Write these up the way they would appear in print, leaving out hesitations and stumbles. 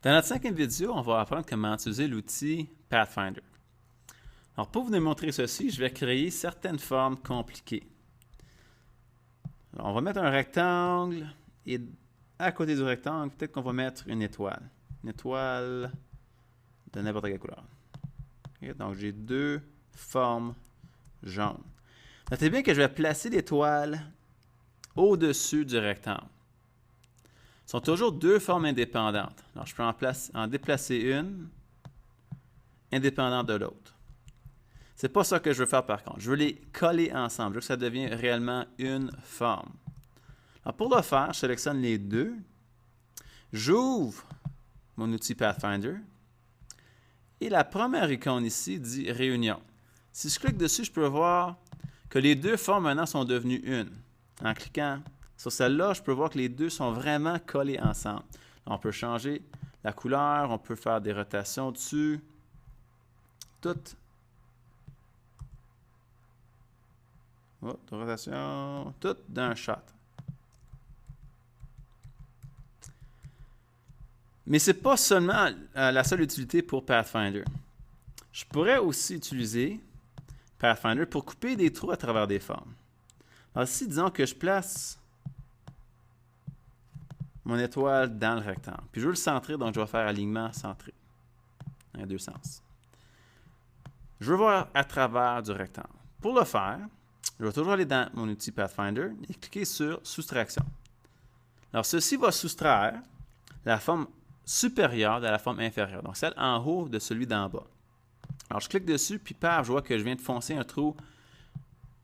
Dans notre cinquième vidéo, on va apprendre comment utiliser l'outil Pathfinder. Alors, pour vous démontrer ceci, je vais créer certaines formes compliquées. Alors, on va mettre un rectangle et à côté du rectangle, peut-être qu'on va mettre une étoile. Une étoile de n'importe quelle couleur. Okay, donc, j'ai deux formes jaunes. Notez bien que je vais placer l'étoile au-dessus du rectangle. Ce sont toujours deux formes indépendantes. Alors, je peux en déplacer une indépendante de l'autre. Ce n'est pas ça que je veux faire par contre. Je veux les coller ensemble. Je veux que ça devienne réellement une forme. Alors, pour le faire, je sélectionne les deux. J'ouvre mon outil Pathfinder. Et la première icône ici dit Réunion. Si je clique dessus, je peux voir que les deux formes maintenant sont devenues une. En cliquant sur celle-là, je peux voir que les deux sont vraiment collés ensemble. On peut changer la couleur, on peut faire des rotations dessus. Toutes. Rotation. Toutes d'un shot. Mais ce n'est pas seulement la seule utilité pour Pathfinder. Je pourrais aussi utiliser Pathfinder pour couper des trous à travers des formes. Alors ici, disons que je place mon étoile dans le rectangle. Puis je veux le centrer, donc je vais faire alignement centré. Dans les deux sens. Je veux voir à travers du rectangle. Pour le faire, je vais toujours aller dans mon outil Pathfinder et cliquer sur Soustraction. Alors ceci va soustraire la forme supérieure de la forme inférieure, donc celle en haut de celui d'en bas. Alors je clique dessus, puis paf, je vois que je viens de foncer un trou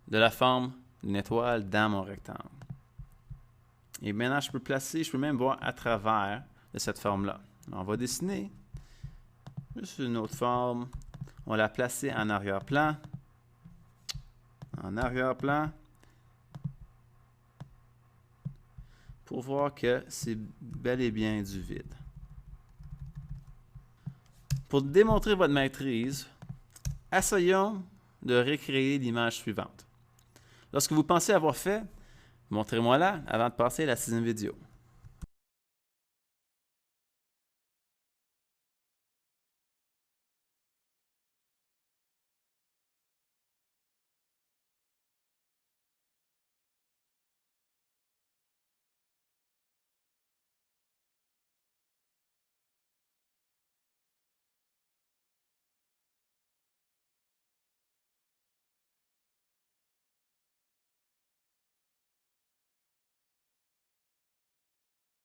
de la forme d'une étoile dans mon rectangle. Et maintenant, je peux même voir à travers de cette forme-là. On va dessiner juste une autre forme. On va la placer en arrière-plan. En arrière-plan. Pour voir que c'est bel et bien du vide. Pour démontrer votre maîtrise, essayons de recréer l'image suivante. Lorsque vous pensez avoir fait, montrez-moi là avant de passer à la 6e vidéo.